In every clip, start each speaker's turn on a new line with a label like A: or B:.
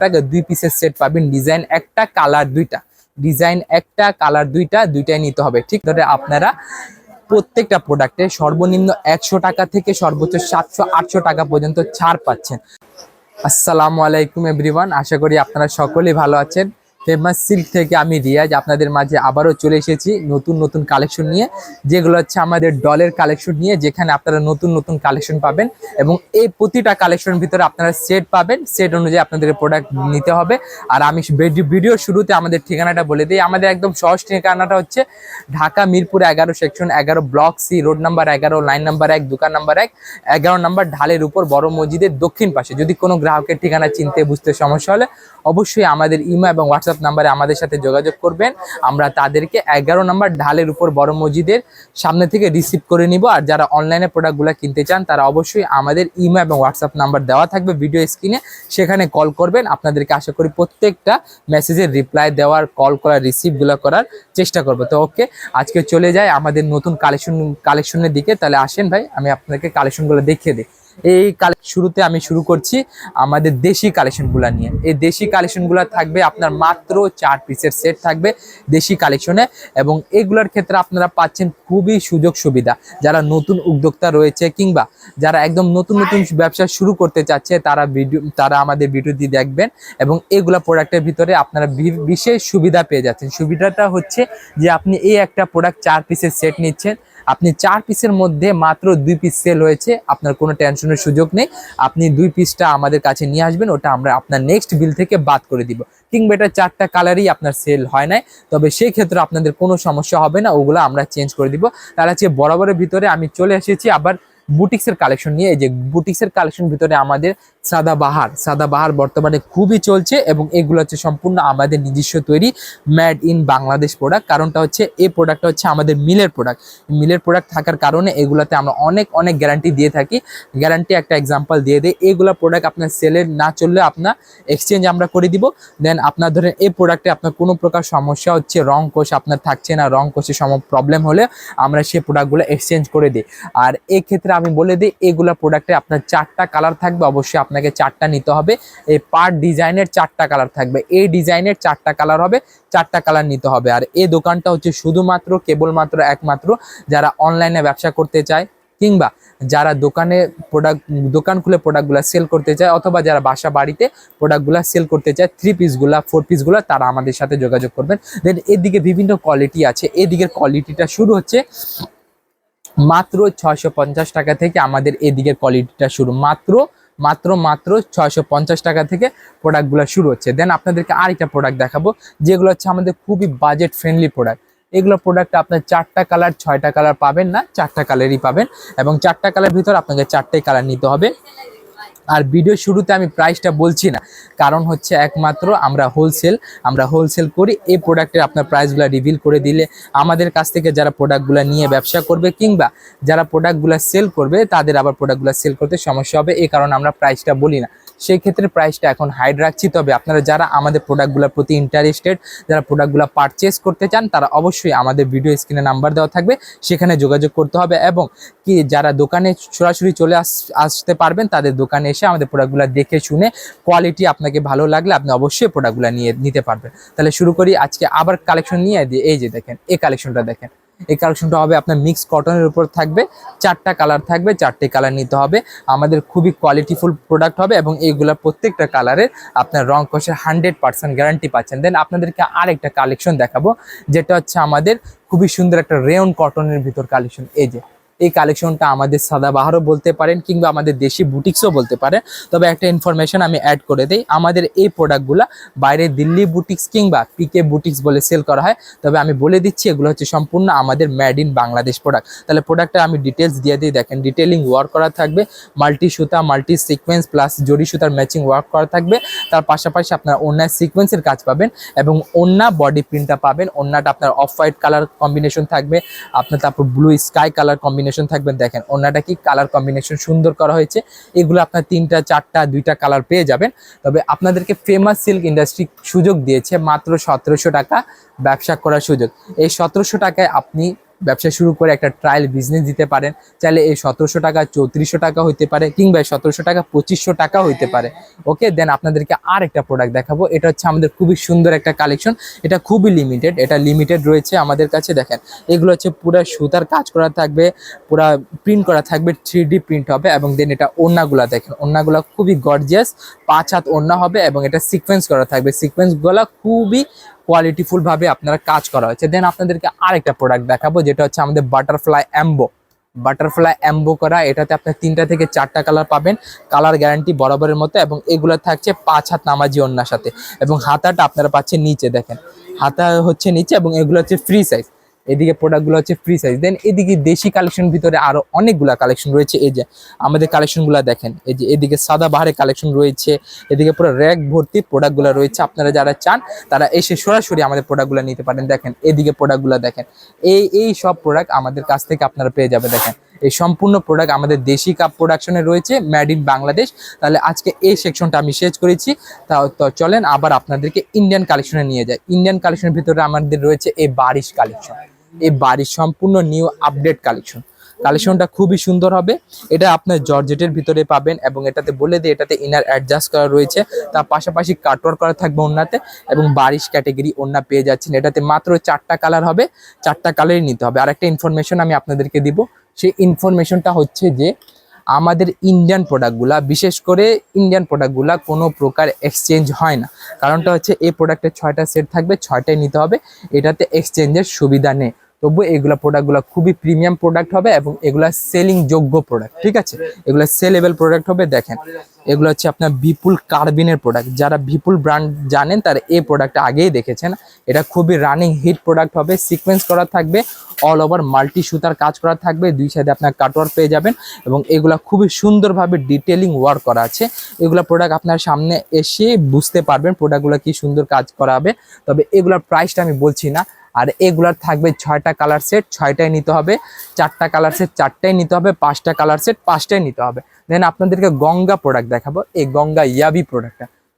A: টাকা 2 পিসের সেট পাবেন। ডিজাইন একটা, কালার দুইটা। ডিজাইন একটা, কালার দুইটা, দুইটাই নিতে হবে। ঠিক ধরে আপনারা প্রত্যেকটা প্রোডাক্টে সর্বনিম্ন 100 টাকা থেকে সর্বোচ্চ 700-800 টাকা পর্যন্ত ছাড় পাচ্ছেন। আসসালামু আলাইকুম এভরিওয়ান, আশা করি আপনারা সকলেই ভালো আছেন। ফেমাস সিল্ক থেকে আমি রিয়াজ আপনাদের মাঝে আবারও চলে এসেছি নতুন নতুন কালেকশন নিয়ে, যেগুলো হচ্ছে আমাদের ডলের কালেকশন নিয়ে, যেখানে আপনারা নতুন নতুন কালেকশন পাবেন এবং এই প্রতিটা কালেকশনের ভিতরে আপনারা সেট পাবেন। সেট অনুযায়ী আপনাদের প্রোডাক্ট নিতে হবে। আর আমি ভিডিও শুরুতে আমাদের ঠিকানাটা বলে দিই। আমাদের একদম সহজ ঠিকানাটা হচ্ছে Dhaka Mirpur 11 section 11 block C, road number 11, line number 1, দোকান নাম্বার 1, 11 নাম্বার, ঢালের উপর, বড় মসজিদের দক্ষিণ পাশে। যদি কোনো গ্রাহকের ঠিকানা চিনতে বুঝতে সমস্যা হলে অবশ্যই আমাদের ইমো এবং হোয়াটসঅ্যাপ নাম্বারে আমাদের সাথে যোগাযোগ করবেন। আমরা তাদেরকে 11 নাম্বার ঢালের উপর বড় মসজিদের সামনে থেকে রিসিভ করে নিব। আর যারা অনলাইনে প্রোডাক্টগুলো কিনতে চান তারা অবশ্যই আমাদের ইমো এবং হোয়াটসঅ্যাপ নাম্বার দেওয়া থাকবে ভিডিও স্ক্রিনে, সেখানে কল করবেন। আপনাদেরকে আশা করি প্রত্যেকটা মেসেজের রিপ্লাই দেওয়ার, কল করার, রিসিভগুলো করার চেষ্টা করবো। তো ওকে, আজকে চলে যায় আমাদের নতুন কালেকশনের দিকে। তাহলে আসেন ভাই, আমি আপনাকে কালেকশনগুলো দেখিয়ে দিই। এই শুরুতে আমি শুরু করছি আমাদের দেশি কালেকশনগুলো নিয়ে। এই দেশি কালেকশনগুলো থাকবে আপনার মাত্র 4 পিসের সেট থাকবে দেশি কালেকশনে, এবং এগুলোর ক্ষেত্রে আপনারা পাচ্ছেন খুবই সুযোগ সুবিধা। যারা নতুন উদ্যোক্তা রয়েছে কিংবা যারা একদম নতুন নতুন ব্যবসা শুরু করতে চাচ্ছে তারা আমাদের ভিডিওটি দেখবেন, এবং এগুলা প্রোডাক্টের ভিতরে আপনারা বিশেষ সুবিধা পেয়ে যাচ্ছেন। সুবিধাটা হচ্ছে যে আপনি এই একটা প্রোডাক্ট 4 পিসের সেট নিচ্ছেন, আপনি 4 পিসের মধ্যে মাত্র 2 পিস সেল হয়েছে, আপনার কোনো টেনশনের সুযোগ নেই। আপনি 2 পিসটা আমাদের কাছে নিয়ে আসবেন, ওটা আমরা আপনার নেক্সট বিল থেকে বাদ করে দিব। কিংবা এটা 4টা কালারই আপনার সেল হয় নাই, তবে সেই ক্ষেত্রে আপনাদের কোনো সমস্যা হবে না, ওগুলো আমরা চেঞ্জ করে দিব। তার আছে বরাবরের ভিতরে আমি চলে এসেছি আবার বুটিক্সের কালেকশন নিয়ে। এই যে বুটিক্সের কালেকশন ভিতরে আমাদের সাদাবাহার বর্তমানে খুবই চলছে, এবং এগুলো হচ্ছে সম্পূর্ণ আমাদের নিজস্ব তৈরি মেড ইন বাংলাদেশ প্রোডাক্ট। কারণটা হচ্ছে এই প্রোডাক্টটা হচ্ছে আমাদের মিলের প্রোডাক্ট থাকার কারণে এগুলাতে আমরা অনেক গ্যারান্টি দিয়ে থাকি। গ্যারান্টি একটা এক্সাম্পল দিয়ে দিই, এগুলো প্রোডাক্ট আপনার সেলের না চললে আপনার এক্সচেঞ্জ আমরা করে দিব। দেন আপনার ধরেন এই প্রোডাক্টে আপনার কোনো প্রকার সমস্যা হচ্ছে, রং কোষ আপনার থাকছে না, রং কোষের প্রবলেম হলে আমরা সেই প্রোডাক্টগুলো এক্সচেঞ্জ করে দিই। আর এই ক্ষেত্রে আমি বলে দিই, এগুলা প্রোডাক্টে আপনার 4টা কালার থাকবে, অবশ্যই আপনাকে 4টা নিতে হবে। এই পার ডিজাইনের 4টা কালার থাকবে, এই ডিজাইনের 4টা কালার হবে, 4টা কালার নিতে হবে। আর এই দোকানটা হচ্ছে শুধুমাত্র কেবলমাত্র একমাত্র যারা অনলাইনে ব্যবসা করতে চায়, কিংবা যারা দোকান খুলে প্রোডাক্টগুলো সেল করতে চায়, অথবা যারা বাসা বাড়িতে প্রোডাক্টগুলো সেল করতে চায় 3 পিসগুলা 4 পিসগুলা, তারা আমাদের সাথে যোগাযোগ করবেন। দেন এদিকে বিভিন্ন কোয়ালিটি আছে, এদিকের কোয়ালিটিটা শুরু হচ্ছে মাত্র 650 টাকা থেকে। আমাদের এদিকের কোয়ালিটিটা শুরু মাত্র 650 টাকা থেকে প্রোডাক্টগুলো শুরু হচ্ছে। দেন আপনাদেরকে আরেকটা প্রোডাক্ট দেখাবো, যেগুলো হচ্ছে আমাদের খুবই বাজেট ফ্রেন্ডলি প্রোডাক্ট। এগুলো প্রোডাক্ট আপনার 4টা কালার 6টা কালার পাবেন না, 4টা কালারই পাবেন, এবং 4টা কালার ভিতর আপনাকে 4টাই কালার নিতে হবে। আর ভিডিও শুরুতে আমি প্রাইসটা বলছি না, কারণ হচ্ছে একমাত্র আমরা হোলসেল করি। এই প্রোডাক্টের আপনার প্রাইসগুলো রিভিল করে দিলে আমাদের কাছ থেকে যারা প্রোডাক্টগুলো নিয়ে ব্যবসা করবে কিংবা যারা প্রোডাক্টগুলো সেল করবে তাদের আবার প্রোডাক্টগুলো সেল করতে সমস্যা হবে, এই কারণে আমরা প্রাইসটা বলি না। সেই ক্ষেত্রে প্রাইসটা এখন হাইড রাখছি। তবে আপনারা যারা আমাদের প্রোডাক্টগুলোর প্রতি ইন্টারেস্টেড, যারা প্রোডাক্টগুলো পারচেস করতে চান, তারা অবশ্যই আমাদের ভিডিও স্ক্রিনে নাম্বার দেওয়া থাকবে, সেখানে যোগাযোগ করতে হবে। এবং কি যারা দোকানে সরাসরি চলে আসতে পারবেন, তাদের দোকানে এসে আমাদের প্রোডাক্টগুলো দেখে শুনে কোয়ালিটি আপনাকে ভালো লাগলে আপনি অবশ্যই প্রোডাক্টগুলো নিতে পারবেন। তাহলে শুরু করি আজকে আবার কালেকশন নিয়ে। এই যে দেখেন, এই কালেকশনটা দেখেন, এই কালেকশনটা হবে আপনার মিক্স কটনের উপর থাকবে, 4টা কালার থাকবে, 4টে কালার নিতে হবে। আমাদের খুবই কোয়ালিটিফুল প্রোডাক্ট হবে, এবং এইগুলা প্রত্যেকটা কালারের আপনার রং কষের 100% গ্যারান্টি পাচ্ছেন। দেন আপনাদেরকে আরেকটা কালেকশন দেখাবো, যেটা হচ্ছে আমাদের খুবই সুন্দর একটা রেয়ন কটনের ভিতর কালেকশন। এই কালেকশনটা আমাদের সাদাবাহারও বলতে পারেন, কিংবা আমাদের দেশি বুটিক্সও বলতে পারেন। তবে একটা ইনফরমেশন আমি অ্যাড করে দিই, আমাদের এই প্রোডাক্টগুলো বাইরে দিল্লি বুটিক্স কিংবা পিকে বুটিক্স বলে সেল করা হয়। তবে আমি বলে দিচ্ছি, এগুলো হচ্ছে সম্পূর্ণ আমাদের মেড ইন বাংলাদেশ প্রোডাক্ট। তাহলে প্রোডাক্টটা আমি ডিটেলস দিয়ে দিই। দেখেন, ডিটেলিং ওয়ার্ক করা থাকবে, মাল্টি সুতা, মাল্টি সিকোয়েন্স প্লাস জরি সুতার ম্যাচিং ওয়ার্ক করা থাকবে। তার পাশাপাশি আপনার ওড়নার সিকোয়েন্সের কাজ পাবেন, এবং ওড়না বডি প্রিন্টটা পাবেন। ওড়নাটা আপনার অফ হোয়াইট কালার কম্বিনেশন থাকবে, আপনার তারপর ব্লু স্কাই কালার কম্বিনেশন থাকবেন। দেখেন ওড়নাটা কি কালার কম্বিনেশন সুন্দর করা হয়েছে। এগুলো আপনার 3টা 4টা 2টা কালার পেয়ে যাবেন। তবে আপনাদেরকে ফেমাস সিল্ক ইন্ডাস্ট্রি সুযোগ দিয়েছে মাত্র 1700 টাকা ব্যবসা করার সুযোগ। এই 1700 টাকায় আপনি ব্যবসা শুরু করে একটা ট্রায়াল বিজনেস দিতে পারেন। চাইলে এই 1700 টাকা 3400 টাকা হইতে পারে, কিংবা 1700 টাকা 2500 টাকা হইতে পারে। ওকে, দেন আপনাদেরকে আর একটা প্রোডাক্ট দেখাবো। এটা হচ্ছে আমাদের খুবই সুন্দর একটা কালেকশন, এটা খুবই লিমিটেড, এটা লিমিটেড রয়েছে আমাদের কাছে। দেখেন এগুলো হচ্ছে পুরো সুতার কাজ করা থাকবে, পুরা প্রিন্ট করা থাকবে, 3D প্রিন্ট হবে। এবং দেন এটা ওড়নাগুলা দেখেন, ওড়নাগুলা খুবই গর্জিয়াস, 5 হাত ওড়না হবে এবং এটা সিকোয়েন্স করা থাকবে। সিকোয়েন্সগুলা খুবই কোয়ালিটিফুল ভাবে আপনারা কাজ করা হয়েছে। দেন আপনাদেরকে আরেকটা প্রোডাক্ট দেখাবো, যেটা হচ্ছে আমাদের বাটারফ্লাই এমবো। বাটারফ্লাই এমবো করা, এটাতে আপনার 3টা থেকে 4টা কালার পাবেন, কালার গ্যারান্টি বরাবরের মতো। এবং এগুলো থাকছে 5 হাত নামাজি ওড়নার সাথে, এবং হাতাটা আপনারা পাচ্ছেন নিচে, দেখেন হাতা হচ্ছে নিচে, এবং এগুলো হচ্ছে ফ্রি সাইজ। এদিকে প্রোডাক্টগুলো হচ্ছে ফ্রি সাইজ। দেন এদিকে দেশি কালেকশন ভিতরে আরো অনেকগুলা কালেকশন রয়েছে। এই যে আমাদের কালেকশনগুলো দেখেন, এই যে এদিকে সাদা বাহারের কালেকশন রয়েছে, এদিকে পুরো র্যাক ভর্তি প্রোডাক্টগুলো রয়েছে। আপনারা যারা চান তারা এসে সরাসরি আমাদের প্রোডাক্টগুলো নিতে পারেন। দেখেন এদিকে প্রোডাক্টগুলো দেখেন, এই সব প্রোডাক্ট আমাদের কাছ থেকে আপনারা পেয়ে যাবে। দেখেন এই সম্পূর্ণ প্রোডাক্ট আমাদের দেশি কাপ প্রোডাকশনে রয়েছে, মেড ইন বাংলাদেশ। তাহলে আজকে এই সেকশনটা আমি শেষ করেছি, তো চলেন আবার আপনাদেরকে ইন্ডিয়ান কালেকশনে নিয়ে যায়। ইন্ডিয়ান কালেকশনের ভিতরে আমাদের রয়েছে এই বারিশ কালেকশন। এই বারিশ সম্পূর্ণ নিউ আপডেট কালেকশন। কালেকশনটা খুবই সুন্দর হবে। এটা আপনার জর্জেটের ভিতরে পাবেন, এবং এটাতে বলে দিয়ে এটাতে ইনার অ্যাডজাস্ট করা রয়েছে, তার পাশাপাশি কাটওয়ার্ক করা থাকবে ওড়নাতে, এবং বারিশ ক্যাটাগরি ওড়না পেয়ে যাচ্ছেন। এটাতে মাত্র 4টা কালার হবে, 4টা কালারই নিতে হবে। আর একটা ইনফরমেশন আমি আপনাদেরকে দিব, সেই ইনফরমেশনটা হচ্ছে যে আমাদের ইন্ডিয়ান প্রোডাক্টগুলা, বিশেষ করে ইন্ডিয়ান প্রোডাক্টগুলা কোনো প্রকার এক্সচেঞ্জ হয় না। কারণটা হচ্ছে এই প্রোডাক্টের 6টা সেট থাকবে, 6টাই নিতে হবে, এটাতে এক্সচেঞ্জের সুবিধা নেই। তবু এগুলা প্রোডাক্টগুলো খুবই প্রিমিয়াম প্রোডাক্ট হবে, এবং এগুলা সেলিং যোগ্য প্রোডাক্ট, ঠিক আছে, এগুলা সেলেবল প্রোডাক্ট হবে। দেখেন এগুলো হচ্ছে আপনার বিপুল কার্বিনের প্রোডাক্ট। যারা বিপুল ব্র্যান্ড জানেন তারা এই প্রোডাক্টটা আগেই দেখেছেন। এটা খুবই রানিং হিট প্রোডাক্ট হবে, সিকোয়েন্স করা থাকবে, অল ওভার মাল্টি সুতার কাজ করা থাকবে, 2 সাইডে আপনার কাটওয়ার্ক পেয়ে যাবেন, এবং এগুলা খুবই সুন্দরভাবে ডিটেলিং ওয়ার্ক করা আছে। এগুলা প্রোডাক্ট আপনার সামনে এসে বুঝতে পারবেন প্রোডাক্টগুলো কি সুন্দর কাজ করা হবে। তবে এগুলার প্রাইসটা আমি বলছি না। আর এগুলার থাকবে 6টা কালার সেট, 6টাই নিতে হবে, 4টা কালার সেট 4টাই নিতে হবে, 5টা কালার সেট 5টাই নিতে হবে। দেন আপনাদেরকে গঙ্গা প্রোডাক্ট দেখাবো। এই গঙ্গা ইয়াবি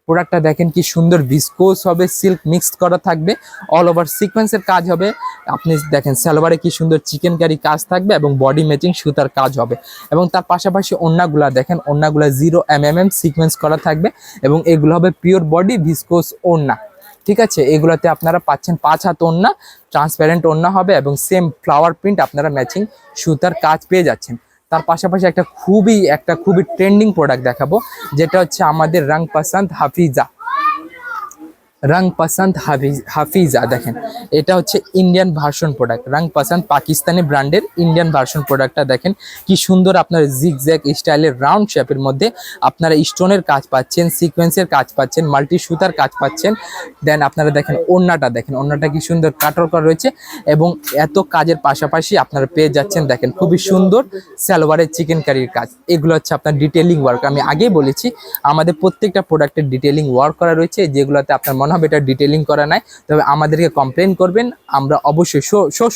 A: প্রোডাক্টটা দেখেন কি সুন্দর, ভিসকোস হবে, সিল্ক মিক্সড করা থাকবে, অল ওভার সিকোয়েন্সের কাজ হবে। আপনি দেখেন সালোয়ারে কি সুন্দর চিকেন কারি কাজ থাকবে, এবং বডি ম্যাচিং সুতার কাজ হবে। এবং তার পাশাপাশি ওড়নাগুলা দেখেন, ওড়নাগুলা 0 mm সিকোয়েন্স করা থাকবে, এবং এগুলো হবে পিওর বডি ভিসকোস ওড়না, ঠিক আছে। এগুলোতে আপনারা পাচ্ছেন 5 হাত ওড়না, ট্রান্সপারেন্ট ওড়না হবে, এবং সেম ফ্লাওয়ার প্রিন্ট আপনারা ম্যাচিং সুতার কাজ পেয়ে যাচ্ছেন। তার পাশাপাশি একটা খুবই ট্রেন্ডিং প্রোডাক্ট দেখাবো, যেটা হচ্ছে আমাদের রং পসন্দ হাফিজা। দেখেন এটা হচ্ছে ইন্ডিয়ান ভার্সন প্রোডাক্ট, রং পসন্দ পাকিস্তানি ব্র্যান্ডের ইন্ডিয়ান ভার্সন প্রোডাক্টটা দেখেন কি সুন্দর, আপনার জিগজ্যাগ স্টাইলের রাউন্ড শেপের মধ্যে আপনারা স্টোনের কাজ পাচ্ছেন, সিকোয়েন্সের কাজ পাচ্ছেন, মাল্টি সুতার কাজ পাচ্ছেন। দেন আপনারা দেখেন ওড়নাটা, দেখেন ওড়নাটা কি সুন্দর কাটওয়ার্ক করা রয়েছে, এবং এত কাজের পাশাপাশি আপনারা পেয়ে যাচ্ছেন দেখেন খুবই সুন্দর সালোয়ারের চিকেন কারির কাজ। এগুলো হচ্ছে আপনার ডিটেলিং ওয়ার্ক। আমি আগেই বলেছি আমাদের প্রত্যেকটা প্রোডাক্টের ডিটেলিং ওয়ার্ক করা রয়েছে, যেগুলোতে আপনার মনে হবে এটা ডিটেলিং করা নাই, তবে আমাদেরকে কমপ্লেন করবেন, আমরা অবশ্যই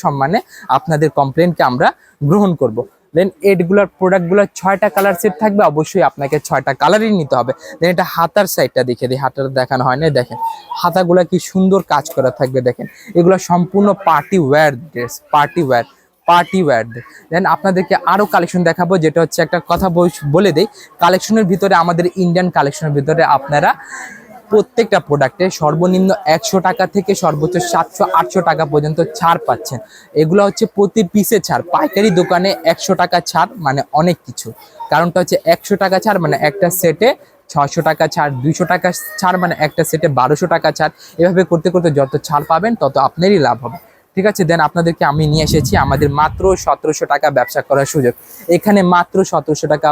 A: সম্মানে আপনাদের কমপ্লেনকে আমরা গ্রহণ করব। দেন এগুলোর প্রোডাক্টগুলোর 6টা কালার সেট থাকবে, অবশ্যই আপনাকে 6টা কালারই নিতে হবে। দেন এটা হাতার সাইডটা দেখে দিই, হাতাটা দেখানো হয় না, দেখেন হাতাগুলা কি সুন্দর কাজ করা থাকবে। দেখেন এগুলো সম্পূর্ণ party wear dress, party wear. Then আপনাদেরকে আরো কালেকশন দেখাবো, যেটা হচ্ছে একটা কথা বলে দেই, কালেকশনের ভিতরে আমাদের ইন্ডিয়ান কালেকশনের ভিতরে আপনারা প্রত্যেকটা প্রোডাক্টে সর্বনিম্ন 100 টাকা থেকে সর্বোচ্চ 700-800 টাকা পর্যন্ত ছাড় পাচ্ছেন। এগুলো হচ্ছে প্রতি পিসে ছাড়। পাইকারি দোকানে 100 টাকা ছাড় মানে অনেক কিছু, কারণটা হচ্ছে 100 টাকা ছাড় মানে একটা সেটে 600 টাকা ছাড়, 200 টাকা ছাড় মানে একটা সেটে 1200 টাকা ছাড়। এভাবে করতে করতে যত ছাড় পাবেন তত আপনারই লাভ হবে, ঠিক আছে। দেন আপনাদেরকে আমি নিয়ে এসেছি আমাদের মাত্র 1700 টাকা ব্যবসা করার সুযোগ। এখানে মাত্র 1700 টাকা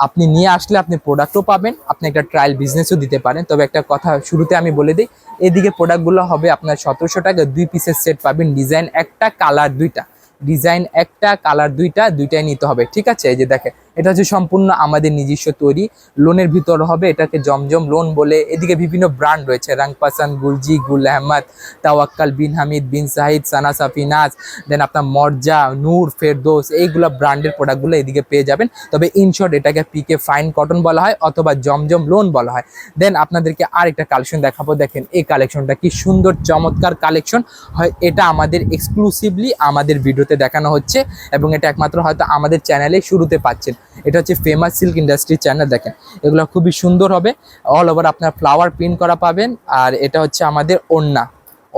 A: আপনি নিয়ে আসলে আপনি প্রোডাক্টও পাবেন, আপনি একটা ট্রায়াল বিজনেসও দিতে পারেন। তবে একটা কথা শুরুতে আমি বলে দিই, এদিকে প্রোডাক্টগুলো হবে আপনার 1700 টাকা, 2 পিসের সেট পাবেন, ডিজাইন একটা কালার দুইটা, দুইটাই নিতে হবে, ঠিক আছে। এই যে দেখেন এটা হচ্ছে সম্পূর্ণ আমাদের নিজস্ব তৈরি, লোনের ভিতর হবে, এটাকে জমজম লোন বলে। এদিকে বিভিন্ন ব্র্যান্ড রয়েছে, রাংপাসান, গুলজি, গুল আহমদ, তাওয়াক্কাল, বিন হামিদ, বিন সাহিদ, সানা সাফিনাজ, দেন আপনার মর্জা, নূর, ফেরদৌস, এইগুলো ব্র্যান্ডের প্রোডাক্টগুলো এদিকে পেয়ে যাবেন। তবে ইনশর্ট এটাকে পিকে ফাইন কটন বলা হয় অথবা জমজম লোন বলা হয়। দেন আপনাদেরকে আরেকটা কালেকশন দেখাবো, দেখেন এই কালেকশনটা কি সুন্দর চমৎকার কালেকশন হয়। এটা আমাদের এক্সক্লুসিভলি আমাদের ভিডিওতে দেখানো হচ্ছে এবং এটা একমাত্র হয়তো আমাদের চ্যানেলে শুরুতে পাচ্ছেন। এটা হচ্ছে ফেমাস সিল্ক ইন্ডাস্ট্রি চ্যানেল। দেখেন এগুলো খুবই সুন্দর হবে, অল ওভার আপনার ফ্লাওয়ার প্রিন্ট করা পাবেন। আর এটা হচ্ছে আমাদের ওড়না,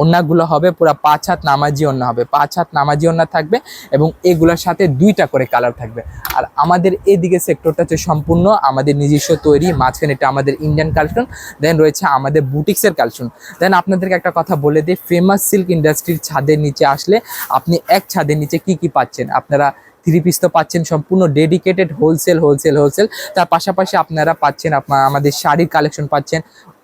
A: ওড়নাগুলো হবে পুরো 5 হাত নামাজি ওড়না হবে, 5 হাত নামাজি ওড়না থাকবে এবং এগুলোর সাথে 2টা করে কালার থাকবে। আর আমাদের এদিকে সেক্টরটা হচ্ছে সম্পূর্ণ আমাদের নিজস্ব তৈরি, মাঝখানে এটা আমাদের ইন্ডিয়ান কালেকশন, দেন রয়েছে আমাদের বুটিক্সের কালেকশন। দেন আপনাদেরকে একটা কথা বলে দিই, ফেমাস সিল্ক ইন্ডাস্ট্রির ছাদের নিচে আসলে আপনি এক ছাদের নিচে কি কি পাচ্ছেন, আপনারা 3 পিস তো পাচ্ছেন সম্পূর্ণ ডেডিকেটেড হোলসেল। তার পাশাপাশি আপনারা পাচ্ছেন আমাদের শাড়ির কালেকশন পাচ্ছেন,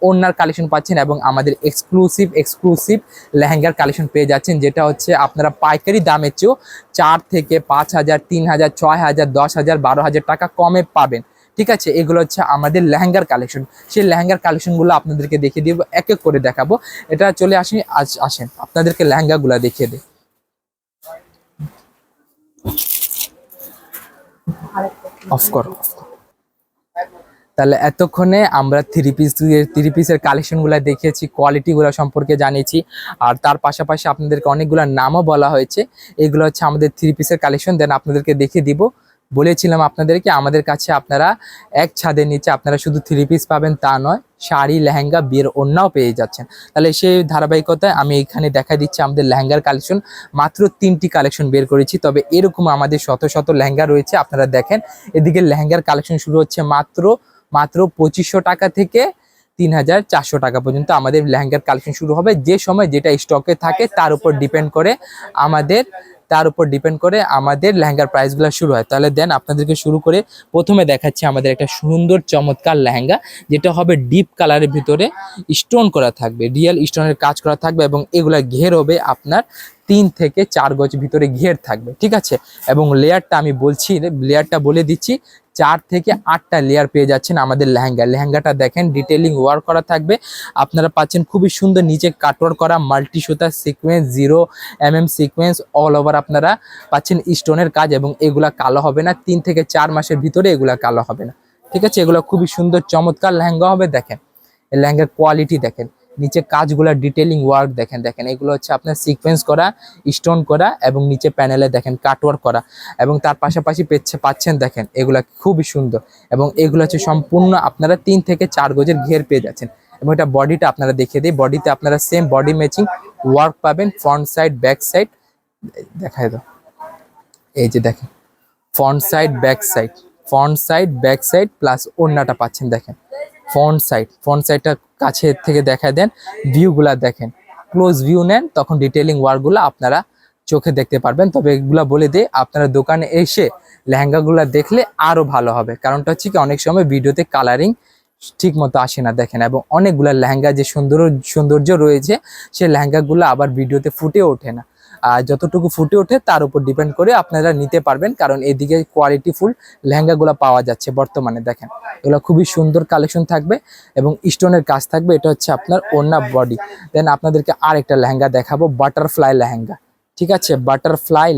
A: ওড়নার কালেকশন পাচ্ছেন এবং আমাদের এক্সক্লুসিভ লেহেঙ্গার কালেকশন পেয়ে যাচ্ছেন, যেটা হচ্ছে আপনারা পাইকারি দামের চেয়েও 4 থেকে 5,000, 3,000, 6,000, 10,000, 12,000 টাকা কমে পাবেন। ঠিক আছে, এগুলো হচ্ছে আমাদের লেহেঙ্গার কালেকশন। সেই লেহেঙ্গার কালেকশনগুলো আপনাদেরকে দেখিয়ে দিব, এক এক করে দেখাবো। এটা চলে আসেন আপনাদেরকে লেহেঙ্গাগুলো দেখিয়ে দিই। অফ করো। তাহলে এতক্ষণে আমরা থ্রি পিসের কালেকশনগুলো দেখিয়েছি, কোয়ালিটিগুলো সম্পর্কে জানিয়েছি, আর তার পাশাপাশি আপনাদেরকে অনেকগুলো নামও বলা হয়েছে। এগুলো হচ্ছে আমাদের 3 পিসের কালেকশন। দেন আপনাদেরকে দেখিয়ে দিব, বলেছিলাম আপনাদেরকে আমাদের কাছে আপনারা এক ছাদের নিচে আপনারা শুধু 3 পিস পাবেন তা নয়, শাড়ি, লেহেঙ্গা, বিয়ের ওড়নাও পেয়ে যাচ্ছেন। তাহলে সেই ধারাবাহিকতায় আমি এখানে দেখা দিচ্ছি আমাদের লেহেঙ্গার কালেকশন। মাত্র 3টি কালেকশন বের করেছি, তবে এরকম আমাদের শত শত লেহেঙ্গা রয়েছে। আপনারা দেখেন এদিকে লেহেঙ্গার কালেকশন শুরু হচ্ছে মাত্র 2500 টাকা থেকে 3,400 টাকা পর্যন্ত আমাদের লেহেঙ্গার কালেকশন শুরু হবে। যে সময় যেটা স্টকে থাকে তার উপর ডিপেন্ড করে আমাদের লেহেঙ্গার প্রাইসগুলো শুরু হয়। তাহলে দেন আপনাদেরকে শুরু করে প্রথমে দেখাচ্ছি আমাদের একটা সুন্দর চমৎকার লেহেঙ্গা, যেটা হবে ডিপ কালারের ভিতরে স্টোন করা থাকবে, রিয়েল স্টোনের কাজ করা থাকবে এবং এগুলা ঘের হবে আপনার 3 থেকে 4 গজ ভিতরে ঘের থাকবে। ঠিক আছে, এবং লেয়ারটা আমি বলছি, লেয়ারটা বলে দিচ্ছি, 4 থেকে 8টা লেয়ার পেয়ে যাচ্ছেন আমাদের লেহেঙ্গাটা দেখেন ডিটেলিং ওয়ার্ক করা থাকবে। আপনারা পাচ্ছেন খুবই সুন্দর নিচে কাটওয়ার্ক করা মাল্টি সুতা sequence, 0mm sequence, all over আপনারা পাচ্ছেন স্টোনের কাজ এবং এগুলা কালো হবে না, 3 থেকে 4 মাসের ভিতরে এগুলা কালো হবে না। ঠিক আছে, এগুলো খুবই সুন্দর চমৎকার লেহেঙ্গা হবে। দেখেন এই লেহেঙ্গার কোয়ালিটি দেখেন, নিচে কাজগুলা ডিটেলিং ওয়ার্ক দেখেন এগুলো হচ্ছে আপনার সিকোয়েন্স করা, স্টোন করা এবং নিচে প্যানেলে দেখেন কাটওয়ার্ক করা এবং তার পাশাপাশি পাচ্ছেন দেখেন এগুলা খুবই সুন্দর এবং এগুলো হচ্ছে সম্পূর্ণ আপনারা 3 থেকে 4 গজের ঘের পেয়ে যাচ্ছেন। এবং এটা বডিটা আপনারা দেখিয়ে দিই, বডিতে আপনারা সেম বডি ম্যাচিং ওয়ার্ক পাবেন, ফ্রন্ট সাইড ব্যাক সাইড দেখায় দাও। এই যে দেখেন front side back side plus ওড়নাটা পাচ্ছেন। দেখেন ফ্রন্ট সাইডটা কাছে থেকে দেখা দেন, ভিউগুলা দেখেন, ক্লোজ ভিউ নেন তখন ডিটেলিং ওয়ার্কগুলো আপনারা চোখে দেখতে পারবেন। তবে এগুলা বলে দিই, আপনারা দোকানে এসে লেহেঙ্গাগুলো দেখলে আরো ভালো হবে, কারণটা হচ্ছে কি অনেক সময় ভিডিওতে কালারিং ঠিক মতো আসে না দেখেন, এবং অনেকগুলা লেহেঙ্গা যে সৌন্দর্য রয়েছে সেই লেহেঙ্গাগুলো আবার ভিডিওতে ফুটে ওঠে না। আর যতটুকু ফুটে ওঠে তার উপর ডিপেন্ড করে আপনারা নিতে পারবেন, কারণ এদিকে কোয়ালিটিফুল লেহেঙ্গাগুলো পাওয়া যাচ্ছে বর্তমানে। দেখেন এগুলো খুবই সুন্দর কালেকশন থাকবে এবং স্টোনের কাজ থাকবে। এটা হচ্ছে আপনার ওড়না বডি। দেন আপনাদেরকে আরেকটা লেহেঙ্গা দেখাবো, বাটারফ্লাই লেহেঙ্গা। ঠিক আছে, বাটারফ্লাই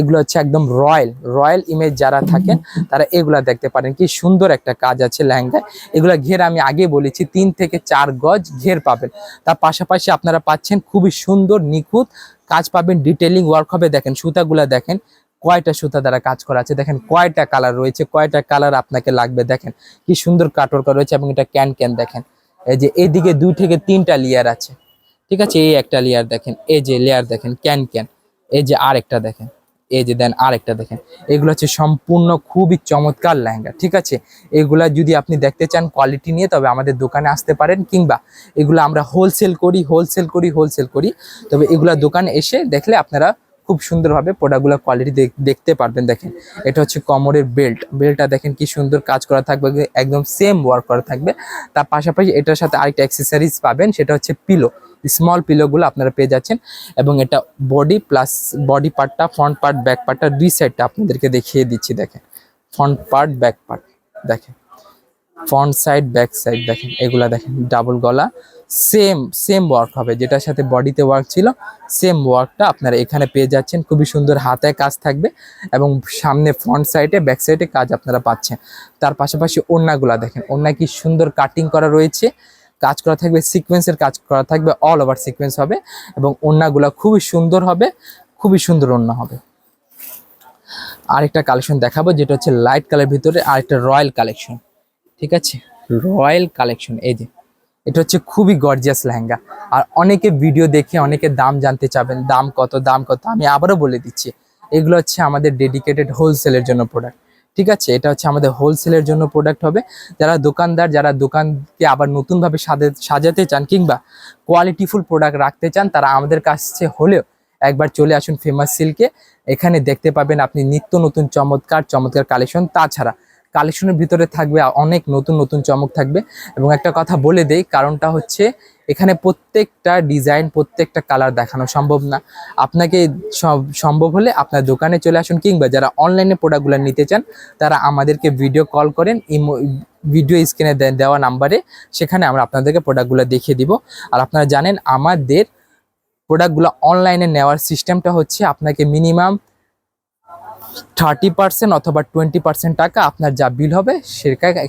A: এগুলো হচ্ছে একদম রয়্যাল ইমেজ যারা থাকেন তারা এগুলা দেখতে পারেন, কি সুন্দর একটা কাজ আছে লেহেঙ্গায়। এগুলা ঘের আমি আগে বলেছি 3 থেকে 4 গজ ঘের পাবেন। তার পাশাপাশি আপনারা পাচ্ছেন খুবই সুন্দর নিখুঁত কাজ পাবেন, ডিটেলিং ওয়ার্ক হবে। দেখেন সুতাগুলা দেখেন কয়টা সুতা দ্বারা কাজ করা আছে, দেখেন কয়টা কালার রয়েছে, কয়টা কালার আপনাকে লাগবে, দেখেন কি সুন্দর কাটওয়ার্ক রয়েছে এবং এটা ক্যান দেখেন। এই যে এইদিকে 2 থেকে 3টা লেয়ার আছে। ঠিক আছে, এই একটা লেয়ার দেখেন, এই যে লেয়ার দেখেন ক্যান, এই যে আরেকটা দেখেন, এই যে দেন আরেকটা দেখেন। এগুলো হচ্ছে সম্পূর্ণ খুবই চমৎকার লেহেঙ্গা। ঠিক আছে, এগুলা যদি আপনি দেখতে চান কোয়ালিটি নিয়ে তবে আমাদের দোকানে আসতে পারেন, কিংবা এগুলো আমরা হোলসেল করি। তবে এগুলা দোকানে এসে দেখলে আপনারা খুব সুন্দরভাবে প্রোডাক্টগুলোর কোয়ালিটি দেখতে পারবেন। দেখেন এটা হচ্ছে কোমরের বেল্টটা দেখেন কি সুন্দর কাজ করা থাকবে, একদম সেম ওয়ার্ক করা থাকবে। তার পাশাপাশি এটার সাথে আরেকটা অ্যাক্সেসরিজ পাবেন, সেটা হচ্ছে পিলো। স্মল পিলোগুলো আপনারা পেয়ে যাচ্ছেন। এবং এটা বডি প্লাস বডি পার্টটা, ফ্রন্ট পার্ট, ব্যাক পার্টটা দুই সাইডটা আপনাদেরকে দেখিয়ে দিচ্ছি। দেখেন ফ্রন্ট পার্ট, ব্যাক পার্ট, দেখেন ফ্রন্ট সাইড, ব্যাক সাইড, দেখেন এগুলা দেখেন ডাবল গলা, সেম ওয়ার্ক হবে, যেটার সাথে বডিতে ওয়ার্ক ছিল সেম ওয়ার্কটা আপনারা এখানে পেয়ে যাচ্ছেন। খুবই সুন্দর হাতে কাজ থাকবে এবং সামনে ফ্রন্ট সাইডে, ব্যাক সাইডে কাজ আপনারা পাচ্ছেন। তার পাশাপাশি ওড়নাগুলা দেখেন, ওড়না কি সুন্দর কাটিং করা রয়েছে, কাজ করা থাকবে, সিকোয়েন্সের কাজ করা থাকবে, অল ওভার সিকোয়েন্স হবে এবং ওড়নাগুলা খুবই সুন্দর হবে, খুবই সুন্দর ওড়না হবে। আরেকটা কালেকশন দেখাবো যেটা হচ্ছে লাইট কালার ভিতরে আরেকটা রয়্যাল কালেকশন, ঠিক আছে, রয়্যাল কালেকশন। এই যে এটা হচ্ছে খুবই গর্জিয়াস লেহেঙ্গা। আর অনেকে ভিডিও দেখে অনেকে দাম জানতে চাবেন, দাম কত, দাম কত, আমি আবারও বলে দিচ্ছি এগুলো হচ্ছে আমাদের ডেডিকেটেড হোলসেলের জন্য প্রোডাক্ট, ঠিক আছে। এটা হচ্ছে আমাদের হোলসেলের জন্য প্রোডাক্ট হবে। যারা দোকানদার, যারা দোকানকে আবার নতুনভাবে সাজাতে চান কিংবা কোয়ালিটিফুল প্রোডাক্ট রাখতে চান, তারা আমাদের কাছে হলেও একবার চলে আসুন ফেমাস সিল্কে। এখানে দেখতে পাবেন আপনি নিত্য নতুন চমৎকার চমৎকার কালেকশন। তাছাড়া কালেকশনের ভিতরে থাকবে অনেক নতুন নতুন চমক থাকবে। এবং একটা কথা বলে দেই, কারণটা হচ্ছে এখানে প্রত্যেকটা ডিজাইন, প্রত্যেকটা কালার দেখানো সম্ভব না। আপনাকে সম্ভব হলে আপনার দোকানে চলে আসুন কিংবা যারা অনলাইনে প্রোডাক্টগুলো নিতে চান তারা আমাদেরকে ভিডিও কল করেন, ভিডিও স্ক্রিনে দেওয়া নাম্বারে, সেখানে আমরা আপনাদেরকে প্রোডাক্টগুলো দেখিয়ে দিব। আর আপনারা জানেন আমাদের প্রোডাক্টগুলো অনলাইনে নেওয়ার সিস্টেমটা হচ্ছে আপনাকে মিনিমাম 30% অথবা 20% টাকা আপনার যা বিল হবে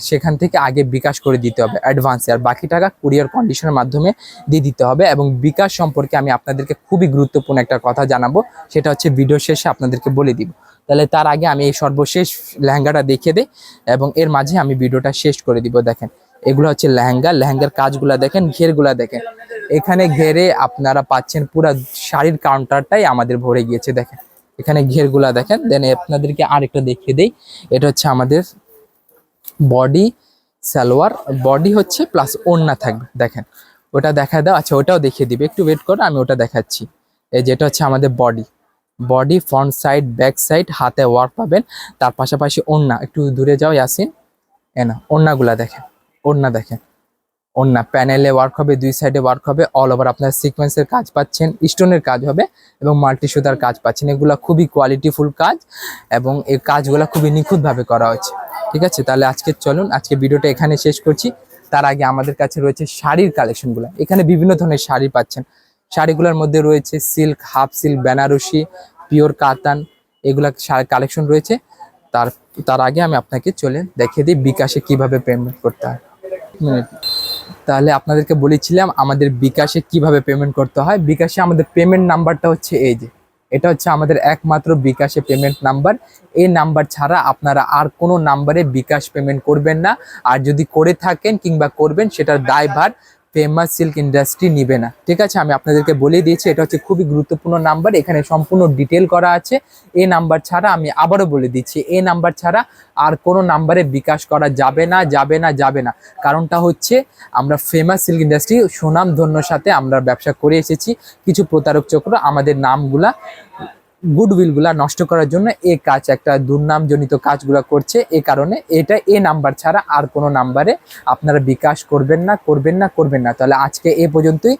A: সেখান থেকে আগে বিকাশ করে দিতে হবে অ্যাডভান্সে, আর বাকি টাকা কুরিয়ার কন্ডিশনের মাধ্যমে দিয়ে দিতে হবে। এবং বিকাশ সম্পর্কে আমি আপনাদেরকে খুবই গুরুত্বপূর্ণ একটা কথা জানাবো, সেটা হচ্ছে ভিডিও শেষে আপনাদেরকে বলে দিব। তাহলে তার আগে আমি এই সর্বশেষ লেহেঙ্গাটা দেখিয়ে দিই এবং এর মাঝে আমি ভিডিওটা শেষ করে দিব। দেখেন এগুলো হচ্ছে লেহেঙ্গার কাজগুলা দেখেন, ঘেরগুলা দেখেন, এখানে ঘেরে আপনারা পাচ্ছেন পুরো শাড়ির কাউন্টারটাই আমাদের ভরে গিয়েছে। দেখেন এখানে ঘেরগুলা দেখেন। দেন আপনাদেরকে আরেকটা দেখিয়ে দেই, এটা হচ্ছে আমাদের বডি সালোয়ার, বডি হচ্ছে প্লাস ওড়না থাকবে। দেখেন ওটা দেখা দাও, আচ্ছা ওটাও দেখিয়ে দিবে, একটু ওয়েট করো, আমি ওটা দেখাচ্ছি। এই যেটা হচ্ছে আমাদের body front side, back side, হাতে ওয়ার্ক পাবেন। তার পাশাপাশি ওড়না, একটু দূরে যাও ইয়াসিন, না ওড়নাগুলা দেখেন, ওড়না দেখেন, ওড়না প্যানেলে ওয়ার্ক হবে, দুই সাইডে ওয়ার্ক হবে, অল ওভার আপনার সিকোয়েন্সের কাজ পাচ্ছেন, স্টোনের কাজ হবে এবং মাল্টি সুতার কাজ পাচ্ছেন। এগুলো খুবই কোয়ালিটিফুল কাজ এবং এই কাজগুলো খুবই নিখুঁতভাবে করা হয়েছে, ঠিক আছে। তাহলে আজকে চলুন, আজকে ভিডিওটা এখানে শেষ করছি। তার আগে আমাদের কাছে রয়েছে শাড়ির কালেকশনগুলো। এখানে বিভিন্ন ধরনের শাড়ি পাচ্ছেন। শাড়িগুলোর মধ্যে রয়েছে silk, half silk, Banarasi, pure katan, এগুলা কালেকশন রয়েছে। তার আগে আমি আপনাকে চলে দেখিয়ে দিই বিকাশে কিভাবে পেমেন্ট করতে হয়। তাহলে আপনাদেরকে বলেছিলাম আমাদের বিকাশে কিভাবে পেমেন্ট করতে হয়। বিকাশে আমাদের পেমেন্ট নাম্বারটা হচ্ছে এই যে, এটা হচ্ছে আমাদের একমাত্র বিকাশে পেমেন্ট নাম্বার। এই নাম্বার ছাড়া আপনারা আর কোনো নাম্বারে বিকাশ পেমেন্ট করবেন না। আর যদি করে থাকেন কিংবা করবেন, সেটার দায়ভার ফেমাস সিল্ক ইন্ডাস্ট্রি নিবে না, ঠিক আছে। আমি আপনাদেরকে বলে দিয়েছি এটা হচ্ছে খুবই গুরুত্বপূর্ণ নাম্বার, এখানে সম্পূর্ণ ডিটেল করা আছে। এই নাম্বার ছাড়া, আমি আবারও বলে দিচ্ছি, এই নাম্বার ছাড়া আর কোনো নাম্বারে বিকাশ করা যাবে না, যাবে না, যাবে না। কারণটা হচ্ছে আমরা ফেমাস সিল্ক ইন্ডাস্ট্রি সুনামধন্যর সাথে আমরা ব্যবসা করে এসেছি। কিছু প্রতারক চক্র আমাদের নামগুলা, গুডউইলগুলা নষ্ট করার জন্য এই কাজ, একটা দুর্নামজনিত কাজগুলো করছে। এই কারণে এই নাম্বার ছাড়া আর কোনো নাম্বারে আপনারা বিকাশ করবেন না, করবেন না, করবেন না। তাহলে আজকে এ পর্যন্তই।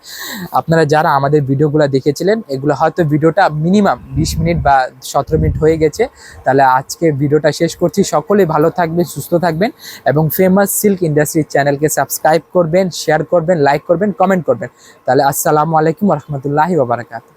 A: আপনারা যারা আমাদের ভিডিওগুলো দেখেছিলেন, এগুলো হয়তো ভিডিওটা মিনিমাম 20 মিনিট বা 17 মিনিট হয়ে গেছে। তাহলে আজকে ভিডিওটা শেষ করছি। সকলে ভালো থাকবেন, সুস্থ থাকবেন এবং ফেমাস সিল্ক ইন্ডাস্ট্রির চ্যানেলকে সাবস্ক্রাইব করবেন, শেয়ার করবেন, লাইক করবেন, কমেন্ট করবেন। তাহলে আসসালামু আলাইকুম ওয়া রাহমাতুল্লাহি ওয়া বারাকাতুহু।